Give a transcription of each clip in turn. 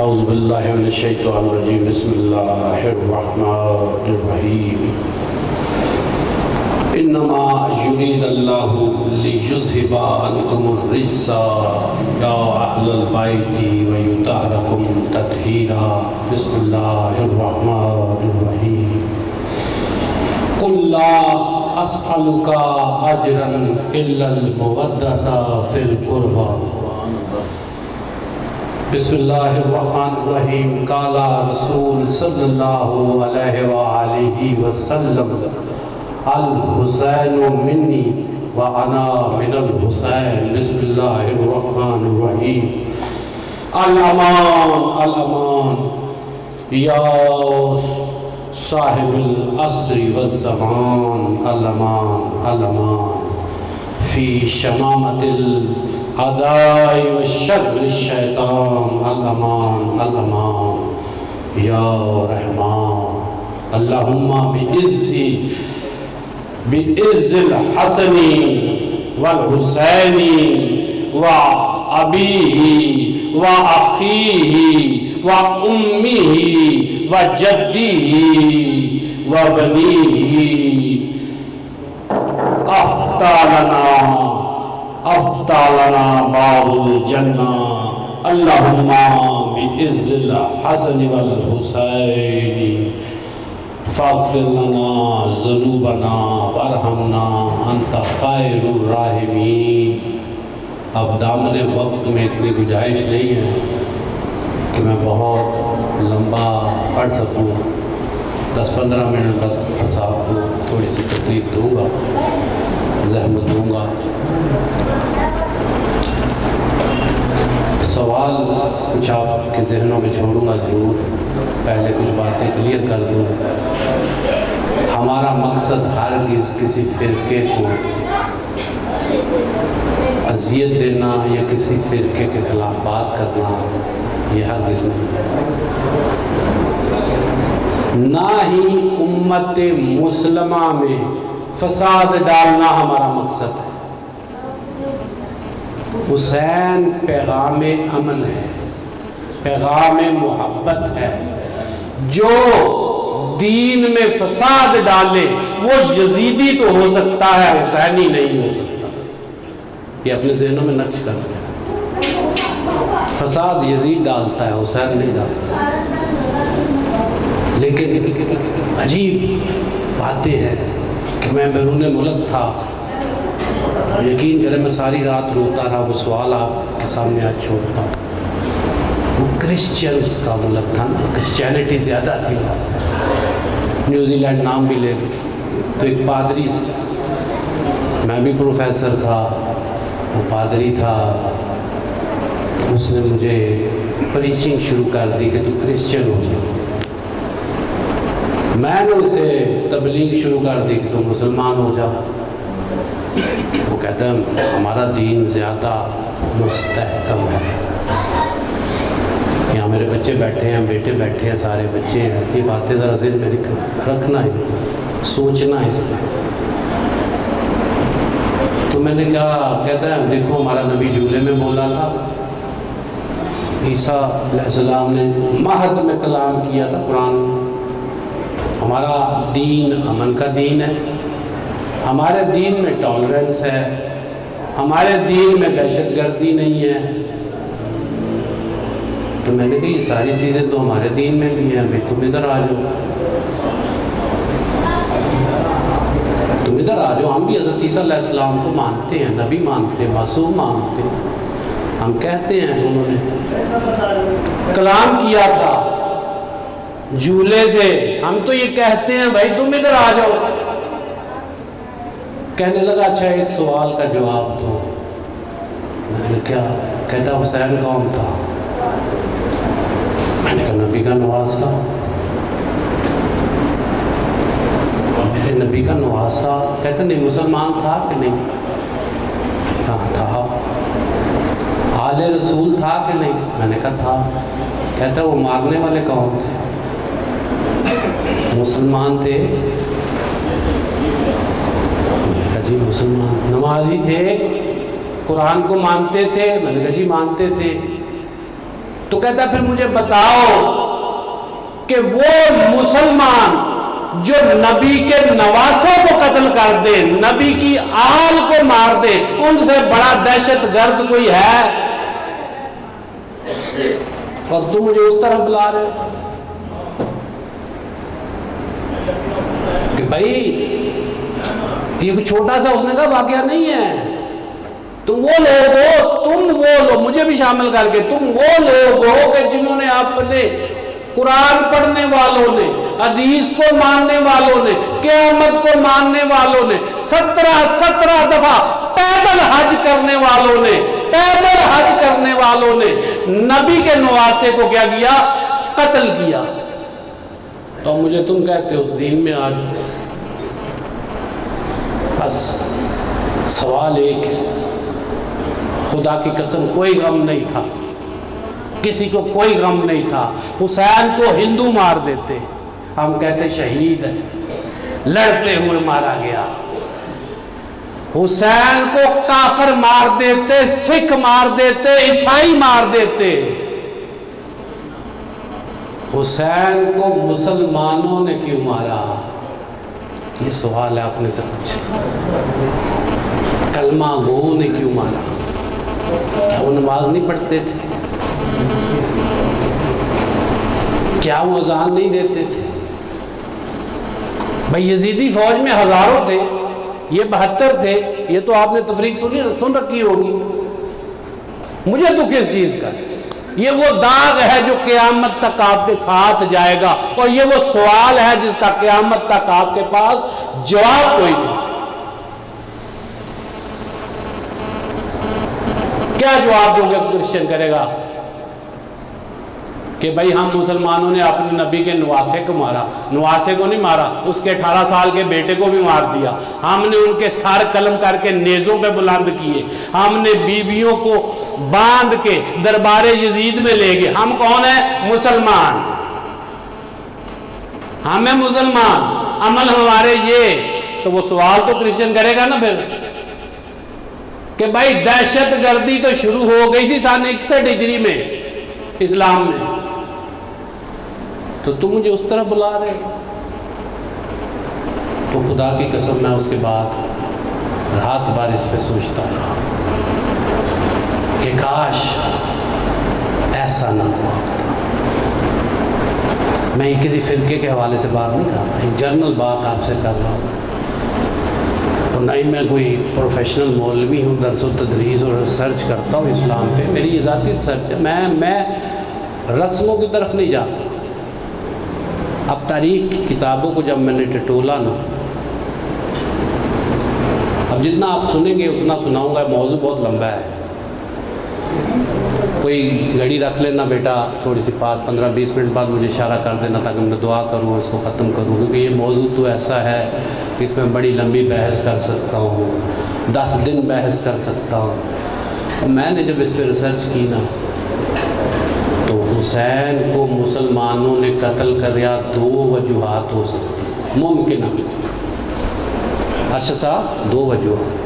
اعوذ باللہ من الشیطان الرجیم بسم اللہ الرحمن الرحیم انما یرید اللہ لیذھب عنکم الرجس یا اہل البیت ویطہرکم تطہیرا بسم اللہ الرحمن الرحیم قل لا اسألک اجرا الا المودۃ فی القربى بسم اللہ الرحمن الرحیم قال رسول صلی اللہ علیہ وآلہ وسلم الحسین منی وانا من الحسین بسم اللہ الرحمن الرحیم الامان الامان یا صاحب العصر والزمان الامان الامان فی شمامت العداء والشر الشیطان الامان الامان یا رحمان اللہم بعز الحسن والحسین وابیہ واخیہ وامہ وجدیہ وبنیہ افتالنا باب الجنہ اللہم بعز الحسن والحسین فاغفر لنا ذنوبنا وارحمنا انت خیر الراحمین۔ اب دامن وقت میں اتنی گنجائش نہیں ہے کہ میں بہت لمبا پڑھ سکوں، 10-15 منٹ تک صاحب کو تھوڑی سی تکلیف دوں گا، زحمت دوں گا۔ سوال کچھ آپ کے ذہنوں میں چھوڑوں گا ضرور، پہلے کچھ باتیں کلیئر کر دوں۔ ہمارا مقصد ہرگز کسی فرقے کو اذیت دینا یا کسی فرقے کے خلاف بات کرنا یہ ہرگز نہیں، نہ ہی امت مسلمہ میں فساد ڈالنا ہمارا مقصد ہے۔ حسین پیغام امن ہے، پیغام محبت ہے۔ جو دین میں فساد ڈالے وہ یزیدی تو ہو سکتا ہے، حسینی نہیں ہو سکتا۔ یہ اپنے ذہنوں میں نقش کر دیں۔ فساد یزید ڈالتا ہے، حسین نہیں ڈالتا۔ لیکن عجیب باتیں ہیں کہ میں بیرون ملک تھا، یقین کریں میں ساری رات روتا رہا، وہ سوال آپ کے سامنے آج چھوڑتا ہوں۔ وہ کرسچنز کا ملک تھا نا، کرسچینٹی زیادہ تھی، نیوزی لینڈ نام بھی لے لیں تو ایک پادری سے، میں بھی پروفیسر تھا، وہ پادری تھا، اس نے مجھے پریچنگ شروع کر دی کہ تو کرسچن ہو جا۔ میں نے اسے تبلیغ شروع کر دی کہ تو مسلمان ہو جا۔ وہ کہتا ہے ہمارا دین زیادہ مستحکم ہے۔ یہاں میرے بچے بیٹھے ہیں، بیٹے بیٹھے ہیں، سارے بچے ہیں، یہ باتیں ذرا ذہن میں رکھنا ہے، سوچنا اس پہ۔ تو میں نے کہا، کہتا ہے دیکھو ہمارا نبی جملے میں بولا تھا، عیسیٰ علیہ السلام نے مہد میں کلام کیا تھا قرآن میں۔ ہمارا دین امن کا دین ہے، ہمارے دین میں ٹالرنس ہے، ہمارے دین میں دہشت گردی نہیں ہے۔ تو میں نے کہا یہ ساری چیزیں تو ہمارے دین میں بھی ہیں، بھائی تم ادھر آ جاؤ، تم ادھر آ جاؤ۔ ہم بھی حضرت عیسیٰ علیہ السلام کو مانتے ہیں، نبی مانتے ہیں، معصوم مانتے ہیں۔ ہم کہتے ہیں انہوں نے کلام کیا تھا جھولے سے، ہم تو یہ کہتے ہیں بھائی تم ادھر آ جاؤ۔ کہنے لگا اچھا ایک سوال کا جواب دو۔ میں نے کیا؟ کہتا حسین کون تھا؟ میں نے کہا نبی کا نواسا۔ میرے نبی کا نواسا؟ کہتا نہیں مسلمان تھا کہ نہیں؟ کہاں تھا؟ آل رسول تھا کہ نہیں؟ میں نے کہا تھا۔ کہتا وہ مارنے والے کون تھے؟ مسلمان تھے؟ جی مسلمان۔ نمازی تھے؟ قرآن کو مانتے تھے؟ میں نے کہا جی مانتے تھے۔ تو کہتا پھر مجھے بتاؤ کہ وہ مسلمان جو نبی کے نواسوں کو قتل کر دے، نبی کی آل کو مار دے، ان سے بڑا دہشت گرد کوئی ہے؟ اور تم مجھے اس طرح بلا رہے ہو کہ بھائی یہ کوئی چھوٹا سا اس نے کہا واقعہ نہیں ہے، تم وہ لوگ ہو، مجھے بھی شامل کر کے تم وہ لوگ ہو کہ جنہوں نے اپنے قرآن پڑھنے والوں نے، حدیث کو ماننے والوں نے، قیامت کو ماننے والوں نے، 17 دفعہ پیدل حج کرنے والوں نے نبی کے نواسے کو کیا کیا؟ قتل کیا۔ تو مجھے تم کہتے ہو اس دین میں آج؟ بس سوال ایک ہے، خدا کی قسم کوئی غم نہیں تھا، کسی کو کوئی غم نہیں تھا۔ حسین کو ہندو مار دیتے، ہم کہتے شہید ہے، لڑتے ہوئے مارا گیا۔ حسین کو کافر مار دیتے، سکھ مار دیتے، عیسائی مار دیتے، حسین کو مسلمانوں نے کیوں مارا؟ یہ سوال ہے آپ نے سے پوچھا۔ کلمہ گو نے کیوں مارا؟ کیا وہ نماز نہیں پڑھتے تھے؟ کیا وہ اذان نہیں دیتے تھے؟ بھائی یزیدی فوج میں ہزاروں تھے، یہ 72 تھے، یہ تو آپ نے تفریق سن رکھی ہوگی۔ مجھے تو کس چیز کا؟ یہ وہ داغ ہے جو قیامت تک آپ کے ساتھ جائے گا، اور یہ وہ سوال ہے جس کا قیامت تک آپ کے پاس جواب کوئی نہیں۔ کیا جواب دو گے؟ کرسچن کرے گا کہ بھائی ہم مسلمانوں نے اپنے نبی کے نواسے کو مارا، نواسے کو نہیں مارا، اس کے 18 سال کے بیٹے کو بھی مار دیا، ہم نے ان کے سر قلم کر کے نیزوں پہ بلند کیے، ہم نے بیویوں کو باندھ کے دربار یزید میں لے گئے۔ ہم کون ہیں؟ مسلمان، ہم ہیں مسلمان، عمل ہمارے یہ۔ تو وہ سوال تو کرسچن کرے گا نا پھر کہ بھائی دہشت گردی تو شروع ہو گئی تھی 61 ہجری میں اسلام میں، تو تم مجھے اس طرح بلا رہے ہو؟ تو خدا کی قسم میں اس کے بعد رات بھر اس پہ سوچتا تھا کہ کاش ایسا نہ ہوا۔ میں کسی فرقے کے حوالے سے بات نہیں کر رہا، ایک جنرل بات آپ سے کر رہا ہوں، اور نہ ہی میں کوئی پروفیشنل مولوی ہوں، درس و تدریس اور ریسرچ کرتا ہوں اسلام پہ، میری یہ ذاتی ریسرچ ہے، میں رسموں کی طرف نہیں جاتا۔ اب تاریخ کی کتابوں کو جب میں نے ٹٹولا نا، اب جتنا آپ سنیں گے اتنا سناؤں گا، موضوع بہت لمبا ہے، کوئی گھڑی رکھ لینا بیٹا، تھوڑی سی 15-20 منٹ بعد مجھے اشارہ کر دینا تاکہ میں دعا کروں، اس کو ختم کروں، کیونکہ یہ موضوع تو ایسا ہے کہ اس میں بڑی لمبی بحث کر سکتا ہوں، 10 دن بحث کر سکتا ہوں۔ میں نے جب اس پہ ریسرچ کی نا، تو حسین کو مسلمانوں نے قتل کریا 2 وجوہات ہو سکتی، ممکن ہے۔ ارشد صاحب 2 وجوہات۔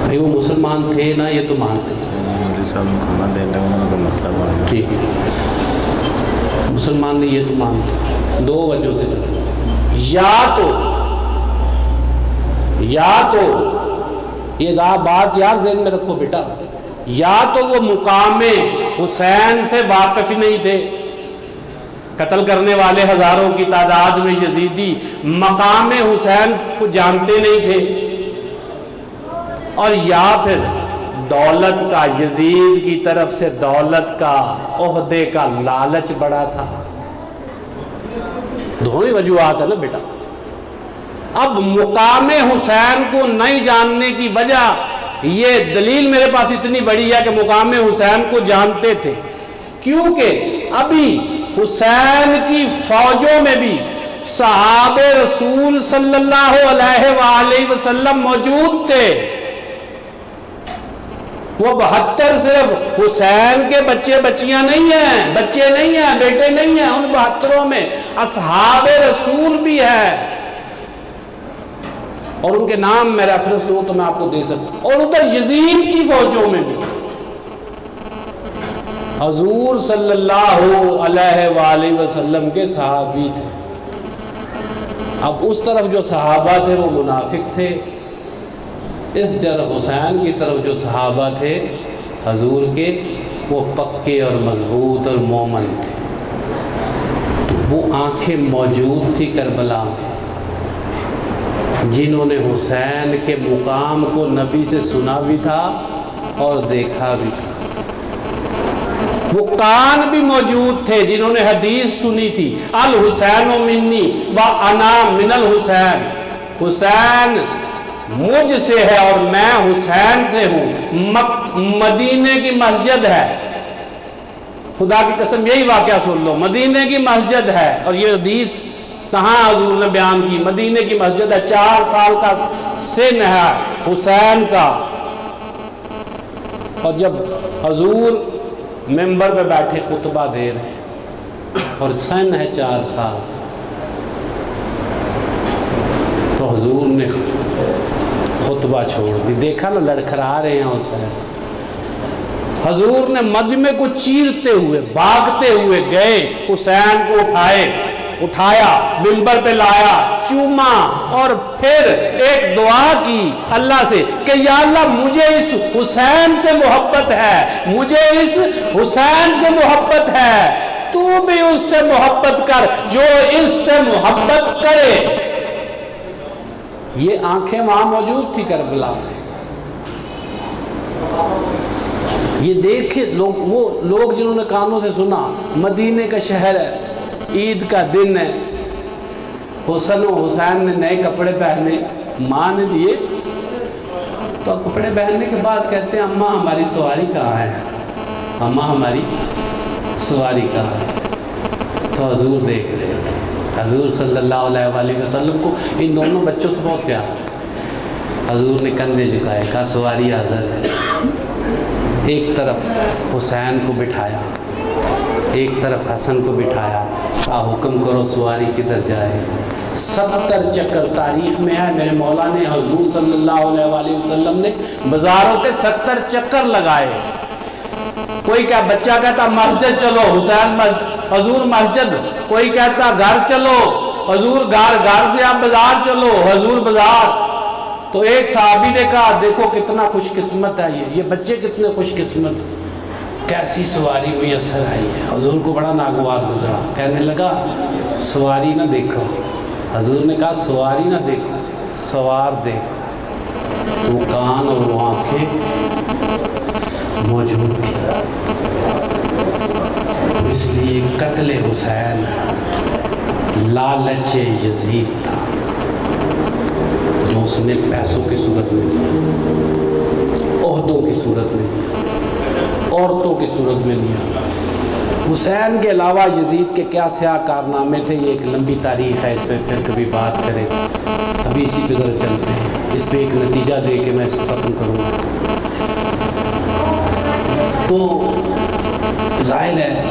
بھائی وہ مسلمان تھے نا، یہ تو مانتے ہیں، ٹھیک ہے، مسلمان نے یہ تو مانتے ہیں، 2 وجہ سے یا تو یہ بات یار ذہن میں رکھو بیٹا، یا تو وہ مقام حسین سے واقف ہی نہیں تھے، قتل کرنے والے ہزاروں کی تعداد میں یزیدی مقام حسین کو جانتے نہیں تھے، اور یا پھر دولت کا، یزید کی طرف سے دولت کا، عہدے کا لالچ بڑا تھا۔ دونوں ہی وجوہات ہے نا بیٹا۔ اب مقام حسین کو نہیں جاننے کی وجہ، یہ دلیل میرے پاس اتنی بڑی ہے کہ مقام حسین کو جانتے تھے، کیونکہ ابھی حسین کی فوجوں میں بھی صحابہ رسول صلی اللہ علیہ وآلہ وسلم موجود تھے۔ وہ 72 صرف حسین کے بچے بچیاں نہیں ہیں، بچے نہیں ہیں، بیٹے نہیں ہیں، ان 72 میں اصحاب رسول بھی ہے، اور ان کے نام میں ریفرنس دوں تو میں آپ کو دے سکتا ہوں، اور ادھر یزید کی فوجوں میں بھی حضور صلی اللہ علیہ وآلہ وسلم کے صحابی تھے. اب اس طرف جو صحابہ تھے وہ منافق تھے، اس طرف حسین کی طرف جو صحابہ تھے حضور کے وہ پکے اور مضبوط اور مومن تھے. تو وہ آنکھیں موجود تھی کربلا میں جنہوں نے حسین کے مقام کو نبی سے سنا بھی تھا اور دیکھا بھی تھا. وہ کان بھی موجود تھے جنہوں نے حدیث سنی تھی، الحسین منی وانا من الحسین، حسین مجھ سے ہے اور میں حسین سے ہوں. مدینے کی مسجد ہے، خدا کی قسم یہی واقعہ سن لو، مدینے کی مسجد ہے. اور یہ حدیث کہاں حضور نے بیان کی؟ مدینے کی مسجد ہے. 4 سال کا سن ہے حسین کا، اور جب حضور ممبر پہ بیٹھے خطبہ دے رہے ہیں اور سن ہے 4 سال، تو حضور نے خطبہ چھوڑ دی. دیکھا نا لڑکھڑا رہے ہیں حسین. حضور نے مجمع کو چیرتے ہوئے بھاگتے ہوئے گئے، حسین کو اٹھایا، ممبر پہ لایا، چوما اور پھر ایک دعا کی اللہ سے کہ یا اللہ مجھے اس حسین سے محبت ہے، مجھے اس حسین سے محبت ہے، تو بھی اس سے محبت کر جو اس سے محبت کرے. یہ آنکھیں وہاں موجود تھی کربلا میں. یہ دیکھیں وہ لوگ جنہوں نے کانوں سے سنا، مدینے کا شہر ہے، عید کا دن ہے، حسن و حسین نے نئے کپڑے پہنے، ماں نے دیے، تو کپڑے پہننے کے بعد کہتے ہیں اماں ہماری سواری کہاں ہے، اماں ہماری سواری کہاں ہے. تو حضور دیکھ رہے تھے. حضور صلی اللہ علیہ وآلہ وسلم کو ان دونوں بچوں سے بہت پیار. حضور نے کندھے جھکائے، کہا سواری حاضر ہے. ایک طرف حسین کو بٹھایا، ایک طرف حسن کو بٹھایا، کہا حکم کرو سواری کدھر جائے. 70 چکر تاریخ میں ہے، میرے مولا نے حضور صلی اللہ علیہ وآلہ وسلم نے بازاروں کے 70 چکر لگائے. کوئی کیا بچہ کہتا مسجد چلو، حسین حضور مسجد، کوئی کہتا گھر چلو، حضور گھر سے آپ بازار چلو، حضور بازار. تو ایک صحابی نے کہا دیکھو کتنا خوش قسمت ہے یہ بچے کتنے خوش قسمت، کیسی سواری میسر آئی ہے. حضور کو بڑا ناگوار گزرا، کہنے لگا سواری نہ دیکھو. حضور نے کہا سواری نہ دیکھو، سوار دیکھو. وہ کان اور وہ آنکھیں موجود تھی. اس لیے قتل حسین لالچ یزید تھا جو اس نے پیسوں کی صورت میں لیا، عہدوں کی صورت میں لیا، عورتوں کی صورت میں لیا. حسین کے علاوہ یزید کے کیا سیاہ کارنامے تھے، یہ ایک لمبی تاریخ ہے، اس پہ پھر کبھی بات کریں. ابھی اسی پہ ذرا چلتے ہیں. اس پہ ایک نتیجہ دے کے میں اس کو ختم کروں گا. تو ظاہر ہے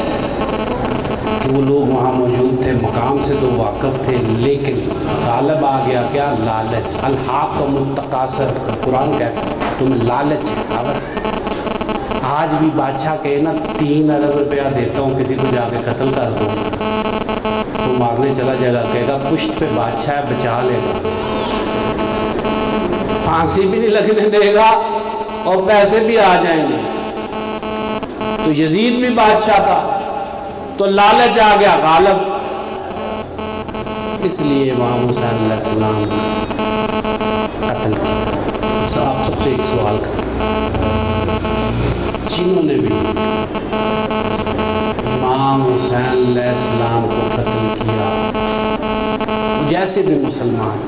کہ وہ لوگ وہاں موجود تھے، مقام سے تو واقف تھے، لیکن غالب آ گیا کیا؟ لالچ. الحاکم التکاثر، قرآن کہتا ہے تمہیں لالچ ہے، ہوس ہے. آج بھی بادشاہ کہے نا 3 ارب روپیہ دیتا ہوں کسی کو جا کے قتل کر دو، تو مارنے چلا جائے گا، کہے گا پشت پہ بادشاہ ہے بچا لے گا، پھانسی بھی نہیں لگنے دے گا اور پیسے بھی آ جائیں گے. تو یزید بھی بادشاہ تھا تو لالچ آ گیا غالب، اس لیے امام حسین علیہ السلام قتل کیا. آپ سب سے ایک سوال کریں، جنہوں نے بھی امام حسین علیہ السلام کو قتل کیا، جیسے بھی مسلمان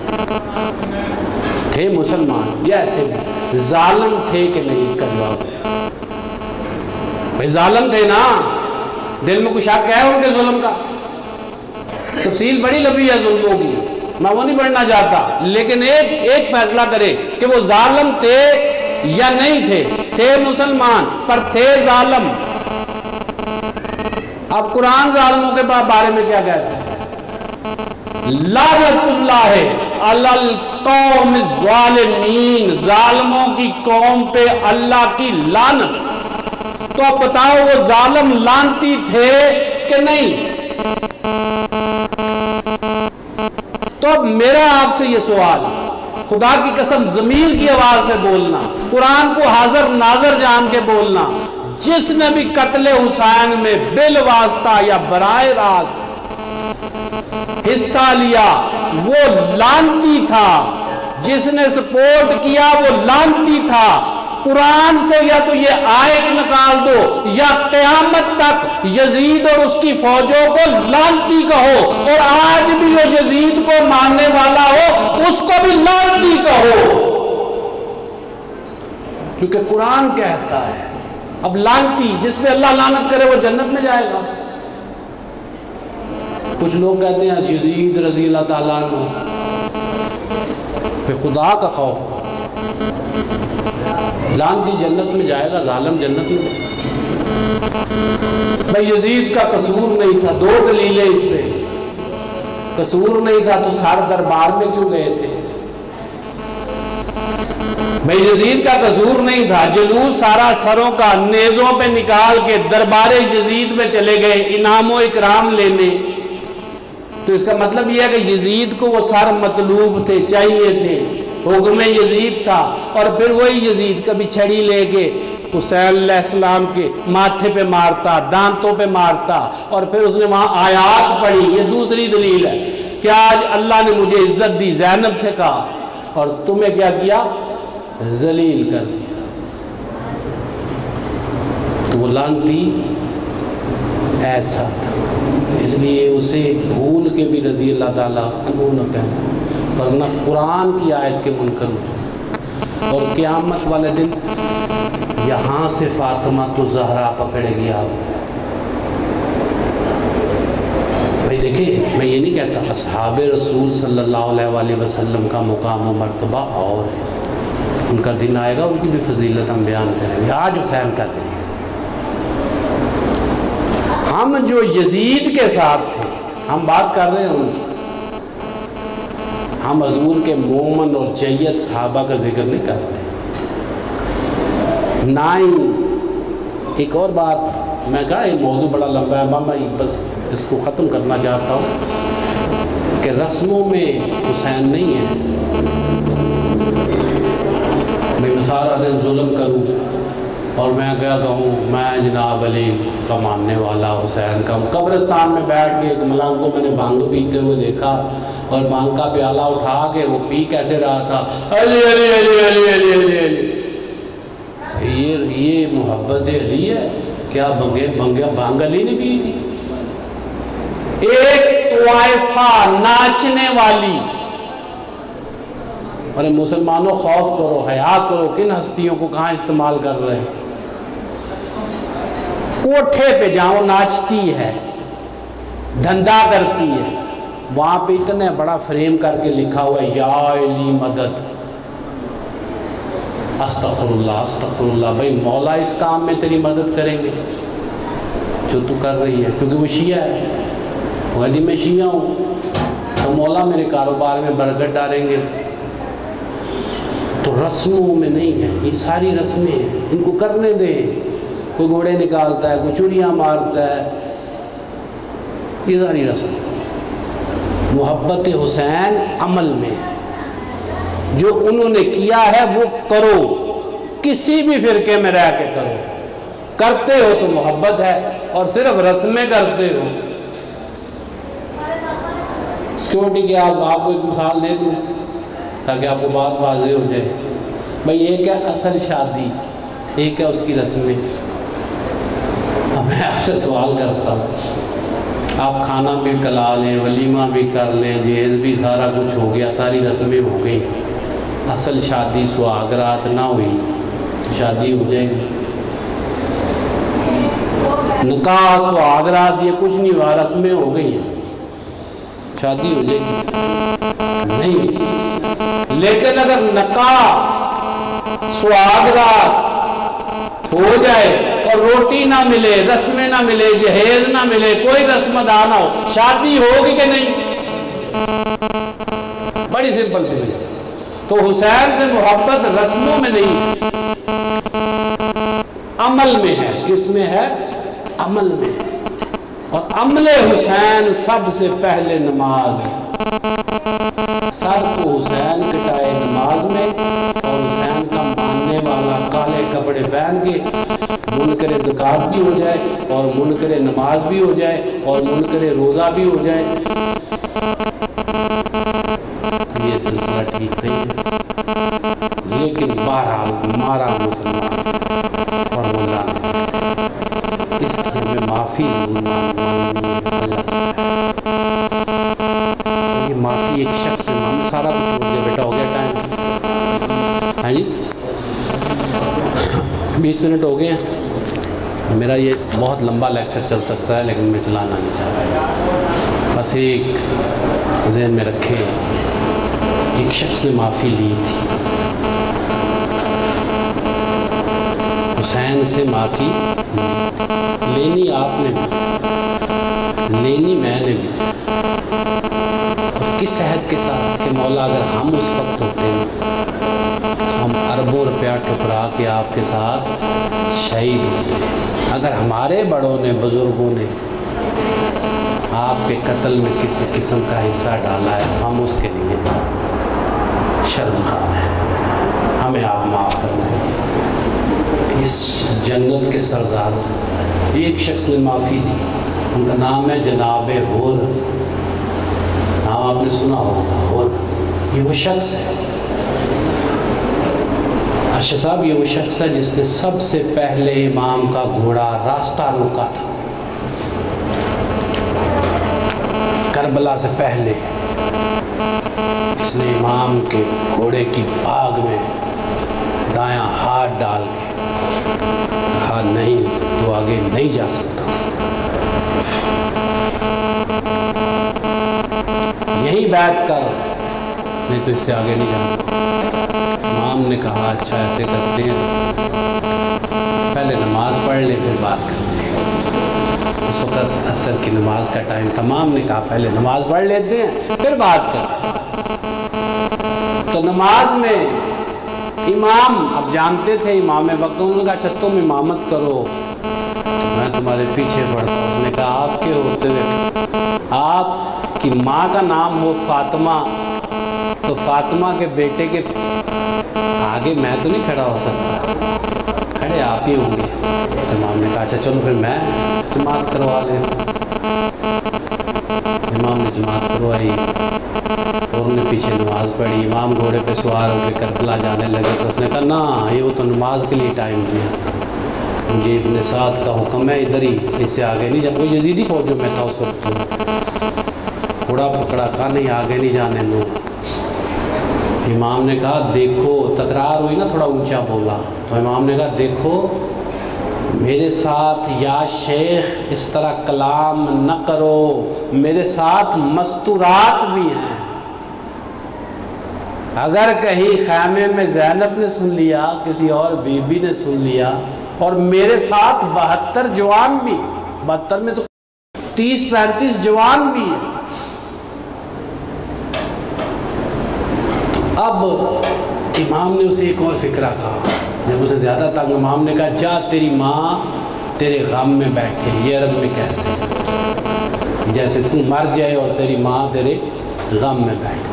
تھے، مسلمان جیسے بھی ظالم تھے کہ نہیں، اس کا جواب ہے بھائی ظالم تھے نا. دل میں کچھ شک ہے ان کے ظلم کا؟ تفصیل بڑی لمبی ہے ظلموں کی، میں وہ نہیں پڑھنا چاہتا، لیکن ایک فیصلہ کرے کہ وہ ظالم تھے یا نہیں تھے. تھے مسلمان پر تھے ظالم. اب قرآن ظالموں کے بارے میں کیا کہتا ہے؟ لعنت اللہ علی القوم الظالمین، ظالموں کی قوم پہ اللہ کی لعنت. تو اب بتاؤ وہ ظالم لعنتی تھے کہ نہیں؟ تو اب میرا آپ سے یہ سوال، خدا کی قسم ضمیر کی آواز میں بولنا، قرآن کو حاضر ناظر جان کے بولنا، جس نے بھی قتل حسین میں بالواسطہ یا براہ راست حصہ لیا وہ لعنتی تھا، جس نے سپورٹ کیا وہ لعنتی تھا۔ قرآن سے یا تو یہ آیت نکال دو یا قیامت تک یزید اور اس کی فوجوں کو لعنتی کہو، اور آج بھی وہ یزید کو ماننے والا ہو اس کو بھی لعنتی کہو، کیونکہ قرآن کہتا ہے۔ اب لعنتی جس پہ اللہ لعنت کرے وہ جنت میں جائے گا۔ کچھ لوگ کہتے ہیں یزید رضی اللہ تعالیٰ عنہ پہ خدا کا خوف کرو، لعنتی جنت میں جائے گا، ظالم جنت میں۔ بھائی یزید کا قصور نہیں تھا، دو دلیلیں اس پہ، قصور نہیں تھا تو سار دربار میں کیوں گئے تھے؟ بھائی یزید کا قصور نہیں تھا، جلوس سارا سروں کا نیزوں پہ نکال کے دربار یزید میں چلے گئے انعام و اکرام لینے، تو اس کا مطلب یہ ہے کہ یزید کو وہ سر مطلوب تھے، چاہیے تھے، حکم یزید تھا۔ اور پھر وہی یزید کبھی چھڑی لے کے حسین علیہ السلام کے ماتھے پہ مارتا، دانتوں پہ مارتا، اور پھر اس نے وہاں آیات پڑھی۔ یہ دوسری دلیل ہے کہ آج اللہ نے مجھے عزت دی، زینب سے کہا، اور تمہیں کیا کیا؟ ذلیل کر دیا۔ تو وہ لعنتی ایسا تھا، اس لیے اسے بھول کے بھی رضی اللہ تعالیٰ عنہ نہ کہنا، ورنہ قرآن کی آیت کے منکر ہو جائے۔ اور قیامت والے دن یہاں سے فاطمہ تو زہرا پکڑے گی آپ۔ بھائی دیکھیں، میں یہ نہیں کہتا اصحاب رسول صلی اللہ علیہ وآلہ وسلم کا مقام و مرتبہ اور ہے، ان کا دن آئے گا، ان کی بھی فضیلت ہم بیان کریں گے۔ آج حسین کا دن ہے۔ ہم جو یزید کے ساتھ تھے، ہم بات کر رہے ہیں، ہم حضور کے مومن اور جید صحابہ کا ذکر نہیں کر رہے۔ ایک اور بات میں کہا، یہ موضوع بڑا لمبا ہے، میں بس اس کو ختم کرنا چاہتا ہوں کہ رسموں میں حسین نہیں ہے۔ میں سارا دن ظلم کروں اور میں کیا کہوں، میں جناب علی کا ماننے والا، حسین کا۔ قبرستان میں بیٹھ کے ایک ملنگ کو میں نے بھانگ پیتے ہوئے دیکھا، اور بھانگ کا پیالہ اٹھا کے وہ پی کیسے رہا تھا، علی علی علی علی علی علی علی۔ یہ محبت علی ہے کیا؟ بھانگ علی نے پی تھی؟ ایک طائفہ ناچنے والی۔ اور مسلمانوں خوف کرو، حیا کرو، کن ہستیوں کو کہاں استعمال کر رہے ہیں۔ کوٹھے پہ جاؤ، ناچتی ہے، دھندا کرتی ہے، وہاں پہ اتنے بڑا فریم کر کے لکھا ہوا ہے یا علی مدد، استغفر اللہ استغفر اللہ۔ بھائی مولا اس کام میں تیری مدد کریں گے جو تو کر رہی ہے، کیونکہ وہ شیعہ ہے، وہ علی میں شیعہ ہوں تو مولا میرے کاروبار میں برکت ڈالیں گے۔ تو رسموں میں نہیں ہے، یہ ساری رسمیں ہیں، ان کو کرنے دیں۔ کوئی گھوڑے نکالتا ہے، کوئی چوریاں مارتا ہے، یہ ساری رسم۔ محبت حسین عمل میں ہے، جو انہوں نے کیا ہے وہ کرو، کسی بھی فرقے میں رہ کے کرو، کرتے ہو تو محبت ہے، اور صرف رسمیں کرتے ہو۔ سیکورٹی کے آپ کو ایک مثال دے دوں تاکہ آپ کو بات واضح ہو جائے۔ بھئی ایک ہے اصل شادی، ایک ہے اس کی رسمیں۔ اب میں آپ سے سوال کرتا ہوں، آپ کھانا بھی کلا لیں، ولیمہ بھی کر لیں، جہیز بھی سارا کچھ ہو گیا، ساری رسمیں ہو گئی، اصل شادی سہاگرات نہ ہوئی تو شادی ہو جائے گی؟ نکاح سہاگرات یہ کچھ نہیں ہوا، رسمیں ہو گئی ہیں، شادی ہو جائے گی؟ نہیں۔ لیکن اگر نکاح سہاگرات ہو جائے اور روٹی نہ ملے، رسمیں نہ ملے، جہیز نہ ملے، کوئی رسم ادا نہ ہو، شادی ہوگی کہ نہیں؟ بڑی سمپل سی بات۔ تو حسین سے محبت رسموں میں نہیں، عمل میں ہے. کس میں ہے؟ عمل میں ہے. اور عمل حسین سب سے پہلے نماز ہے. سر کو حسین کٹائے نماز میں، اور حسین کا ماننے والا کالے کپڑے پہن کے منکر زکات بھی ہو جائے اور منکر نماز بھی ہو جائے اور منکر روزہ بھی ہو جائے. یہ سلسلہ ٹھیک نہیں ہے. لیکن بہرحال مارا مسلمان اور مولا اس میں معافی اللہ سے. یہ معافی ایک شخص سے مانگ سارا کچھ چھوڑ دیا. بیٹا ہو گیا ٹائم؟ ہاں جی 20 منٹ ہو گئے ہیں. میرا یہ بہت لمبا لیکچر چل سکتا ہے لیکن میں چلانا نہیں چاہ رہا. بس ایک ذہن میں رکھیں، ایک شخص نے معافی لی تھی. حسین سے معافی لینی آپ نے بھی، لینی میں نے بھی. اور کس عہد کے ساتھ کہ مولا اگر ہم اس وقت ہوتے ہیں تو ہم اربوں روپیہ ٹھکرا کے آپ کے ساتھ شہید ہوتے ہیں. اگر ہمارے بڑوں نے بزرگوں نے آپ کے قتل میں کسی قسم کا حصہ ڈالا ہے، ہم اس کے لیے شرمخوار ہیں. ہمیں آپ معاف کرنا ہے. اس جنت کے سرزاد ایک شخص نے معافی دی. ان کا نام ہے جناب ہور. نام آپ نے سنا ہوگا ہور. یہ وہ شخص ہے ارشد صاحب، یہ وہ شخص ہے جس نے سب سے پہلے امام کا گھوڑا راستہ روکا تھا. کربلا سے پہلے اس نے امام کے گھوڑے کی بھاگ میں دایاں ہاتھ ڈال کے کہا نہیں تو آگے نہیں جا سکتا. یہی بیعت کر، نہیں تو اس سے آگے نہیں جانا. امام نے کہا اچھا ایسے کرتے ہیں، پہلے نماز پڑھ لے پھر بات کرتے ہیں. اس وقت عصر کی نماز کا ٹائم تھا. امام نے کہا پہلے نماز پڑھ لیتے ہیں پھر بات کرتے ہیں. تو نماز میں امام اب جانتے تھے امام وقت. انہوں نے کہا اچھا تم امامت کرو تو میں تمہارے پیچھے پڑتا ہوں. اس نے کہا آپ کے ہوتے ہوئے آپ کی ماں کا نام ہو فاطمہ تو فاطمہ کے بیٹے کے آگے میں تو نہیں کھڑا ہو سکتا، کھڑے آپ ہی ہوں گے. امام نے کہا اچھا چلو پھر میں جماعت کروا لیتا ہوں. امام نے جماعت کروائی اور انہوں نے پیچھے نماز پڑھی. امام گھوڑے پہ سوار ہو کے کربلا جانے لگے تو اس نے کہا نا یہ وہ تو نماز کے لیے ٹائم دیا، مجھے ابن سعد کا حکم ہے ادھر ہی، اس سے آگے نہیں جانا. وہ یزیدی فوجوں میں تھا اس وقت. گھوڑا پکڑا کہا نہیں آگے نہیں جانے دوں. امام نے کہا دیکھو، تکرار ہوئی نا، تھوڑا اونچا بولا تو امام نے کہا دیکھو میرے ساتھ یا شیخ اس طرح کلام نہ کرو، میرے ساتھ مستورات بھی ہیں. اگر کہیں خیمے میں زینب نے سن لیا، کسی اور بی بی نے سن لیا، اور میرے ساتھ 72 جوان بھی، 72 میں تو 30-35 جوان بھی ہیں. اب امام نے اسے ایک اور فکرہ کہا. جب اسے زیادہ تنگ، امام نے کہا جا تیری ماں تیرے غم میں بیٹھے. یہ عرب میں کہتے ہیں جیسے تو مر جائے اور تیری ماں تیرے غم میں بیٹھے.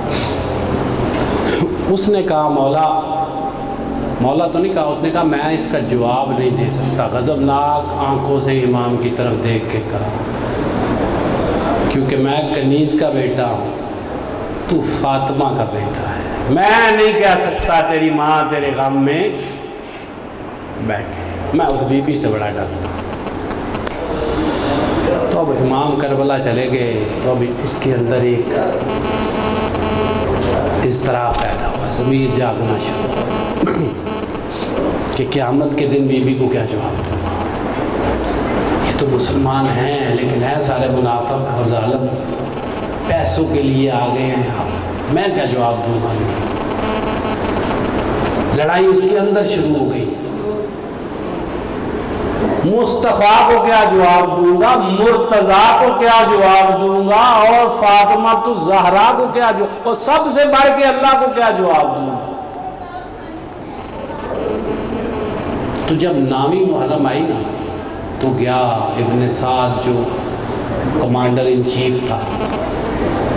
اس نے کہا مولا تو نہیں کہا، اس نے کہا میں اس کا جواب نہیں دے سکتا. غضبناک آنکھوں سے امام کی طرف دیکھ کے کہا کیونکہ میں کنیز کا بیٹا ہوں، تو فاطمہ کا بیٹا ہے، میں نہیں کہہ سکتا تیری ماں تیرے غم میں بیٹھے. میں اس بی بی سے بڑا ڈرتا ہوں. تو اب امام کربلا چلے گئے تو اب اس کے اندر ایک اضطراب پیدا ہوا، ضمیر جاگنا شروع کہ قیامت کے دن بی بی کو کیا جواب دوں. یہ تو مسلمان ہیں لیکن ہے سارے منافق اور ظالم، پیسوں کے لیے آ گئے ہیں، میں کیا جواب دوں گا. لڑائی اس کے اندر شروع ہو گئی. مصطفیٰ کو کیا جواب دوں گا، مرتضیٰ کو کیا جواب دوں گا، اور فاطمہ الزہرا کو کیا جواب، اور سب سے بڑھ کے اللہ کو کیا جواب دوں گا. تو جب نامی محرم آئی نا تو گیا ابن سعد جو کمانڈر ان چیف تھا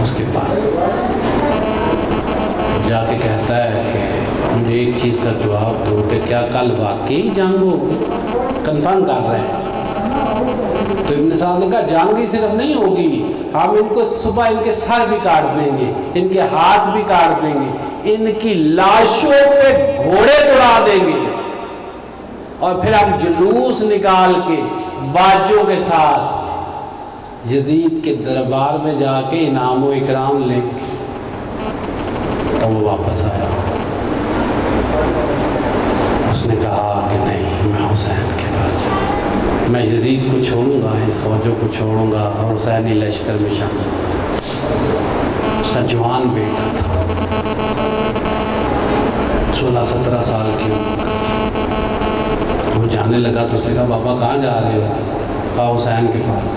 اس کے پاس، جا کے کہتا ہے کہ مجھے ایک چیز کا جواب دو کہ کیا کل واقعی جنگ ہوگی؟ کنفرم کر رہے ہیں۔ تو ابن سعد نے کہا جنگ ہی صرف نہیں ہوگی، ہم ان کو صبح ان کے سر بھی کاٹ دیں گے، ان کے ہاتھ بھی کاٹ دیں گے، ان کی لاشوں پہ گھوڑے دوڑا دیں گے، اور پھر ہم جلوس نکال کے باجوں کے ساتھ یزید کے دربار میں جا کے انعام و اکرام لیں گے۔ تو وہ واپس آیا، اس نے کہا کہ نہیں، میں حسین کے پاس جاؤں، میں یزید کو چھوڑوں گا، اس فوجوں کو چھوڑوں گا اور حسینی لشکر میں شامل ہوں۔ اس کا جوان بیٹا تھا، 16-17 سال کی عمر کا۔ وہ جانے لگا تو اس نے کہا بابا کہاں جا رہے ہو؟ کہا حسین کے پاس۔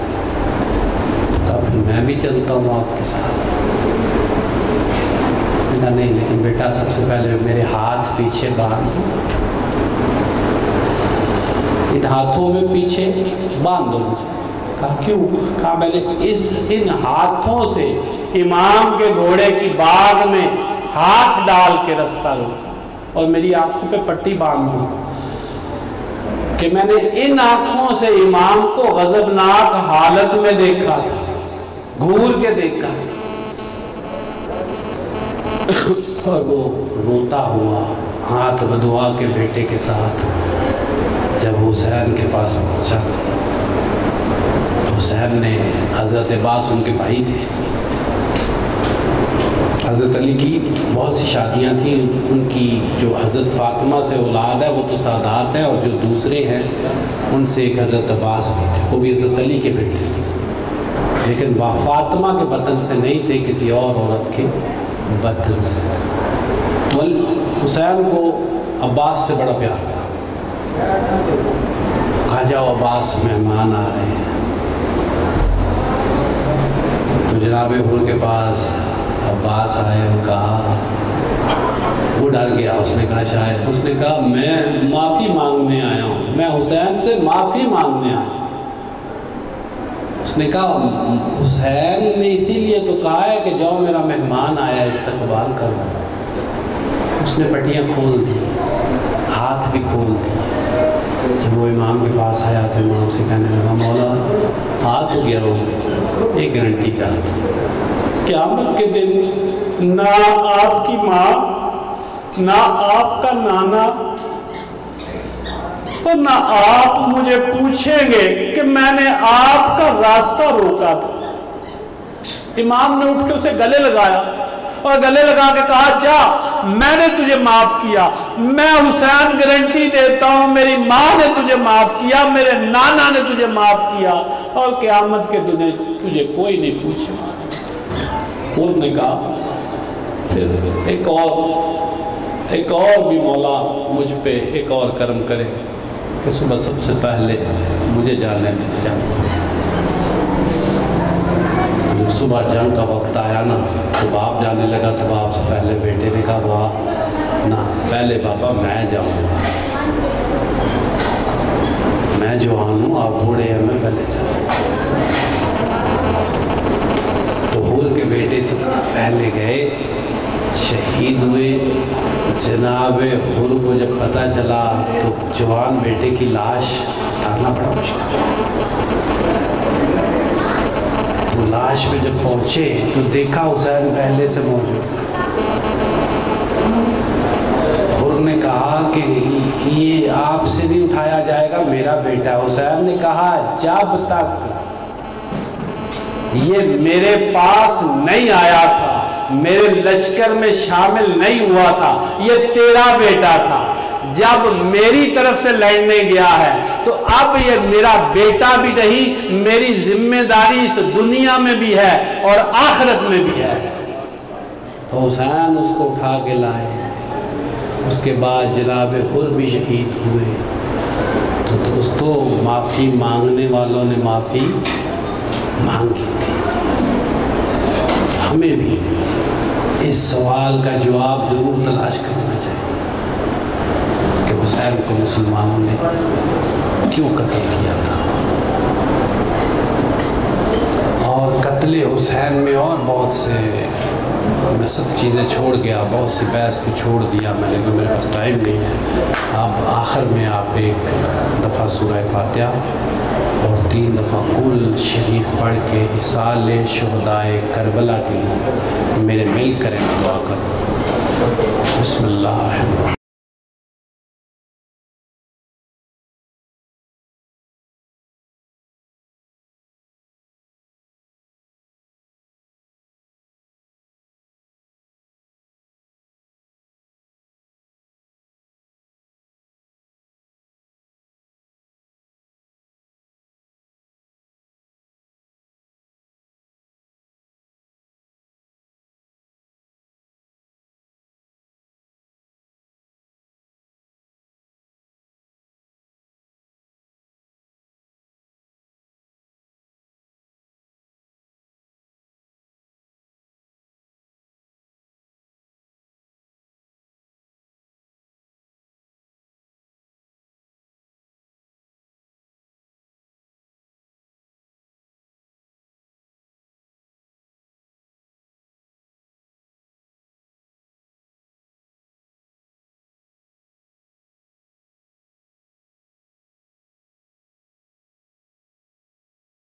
کہا پھر میں بھی چلتا ہوں آپ کے ساتھ۔ اس نے کہا نہیں، لیکن بیٹا سب سے پہلے میرے ہاتھ پیچھے باندھ، ان ہاتھوں میں پیچھے باندھ دو مجھے۔ کہا کیوں؟ کہا میں نے ان ہاتھوں سے امام کے گھوڑے کی باغ میں ہاتھ ڈال کے رستہ روکا، اور میری آنکھوں پہ پٹی باندھ دوں کہ میں نے ان آنکھوں سے امام کو غضبناک حالت میں دیکھا تھا، گھور کے دیکھا تھا۔ اور وہ روتا ہوا ہاتھ بدعا کے بیٹے کے ساتھ جب حسین کے پاس پہنچا، تو حسین نے حضرت عباس ان کے بھائی تھے، حضرت علی کی بہت سی شادیاں تھیں، ان کی جو حضرت فاطمہ سے اولاد ہے وہ تو سادات ہے، اور جو دوسرے ہیں ان سے ایک حضرت عباس بھی تھے، وہ بھی حضرت علی کے بیٹے تھے، لیکن فاطمہ کے بطن سے نہیں تھے، کسی اور عورت کے بطن سے۔ تو حسین کو عباس سے بڑا پیار تھا۔ کہا جاؤ عباس مہمان آ رہے ہیں۔ تو جناب حر کے پاس عباس آئے اور کہا، وہ ڈر گیا، اس نے کہا شاید، اس نے کہا میں معافی مانگنے آیا ہوں، میں حسین سے معافی مانگنے آیا ہوں۔ اس نے کہا حسین نے اسی لیے تو کہا ہے کہ جاؤ میرا مہمان آیا استقبال کرو۔ اس نے پٹیاں کھول دی، ہاتھ بھی کھول دی۔ جب وہ امام کے پاس آیا تو امام سے کہنے لگا مولا ہاتھ تو گیا ہو، ایک گارنٹی چاہتا، قیامت کے دن نہ آپ کی ماں، نہ آپ کا نانا، اور نہ آپ مجھے پوچھیں گے کہ میں نے آپ کا راستہ روکا تھا۔ امام نے اٹھ کے اسے گلے لگایا اور گلے لگا کے کہا جا، میں نے تجھے معاف کیا، میں حسین گارنٹی دیتا ہوں میری ماں نے تجھے معاف کیا، میرے نانا نے تجھے معاف کیا، اور قیامت کے دن تجھے کوئی نہیں پوچھے۔ انہوں نے کہا پھر ایک اور بھی مولا مجھ پہ ایک اور کرم کرے کہ صبح سب سے پہلے مجھے جانے میں جانا۔ جب صبح جنگ کا وقت آیا نا تو باپ جانے لگا، تو باپ سے پہلے بیٹے نے کہا باپ نہ، پہلے پاپا میں جاؤں گا، میں جوان ہوں، آپ بوڑھے ہیں، میں پہلے جاؤں گا۔ تو حور کے بیٹے سے پہلے گئے، شہید ہوئے۔ جناب حر کو جب پتہ چلا تو جوان بیٹے کی لاش اٹھانا بڑا مشکل، تو لاش پہ جب پہنچے تو دیکھا حسین پہلے سے موجود۔ حر نے کہا کہ یہ آپ سے نہیں اٹھایا جائے گا، میرا بیٹا۔ حسین نے کہا جب تک یہ میرے پاس نہیں آیا تھا، میرے لشکر میں شامل نہیں ہوا تھا، یہ تیرا بیٹا تھا، جب میری طرف سے لڑنے گیا ہے تو اب یہ میرا بیٹا بھی نہیں، میری ذمہ داری اس دنیا میں بھی ہے اور آخرت میں بھی ہے۔ تو حسین اس کو اٹھا کے لائے۔ اس کے بعد جناب حر بھی شہید ہوئے۔ تو دوستو معافی مانگنے والوں نے معافی مانگی تھی۔ ہمیں بھی اس سوال کا جواب ضرور تلاش کرنا چاہیے کہ حسین کو مسلمانوں نے کیوں قتل کیا تھا، اور قتل حسین میں اور بہت سے، میں سب چیزیں چھوڑ گیا، بہت سی بحث کو چھوڑ دیا میں، لیکن میرے پاس ٹائم نہیں ہے۔ آپ آخر میں آپ ایک دفعہ سورہ فاتحہ اور 3 دفعہ قل شریف پڑھ کے اصال شہدائے کربلا کے لیے میرے مل کریں دعا کریں۔ بسم اللہ الرحمن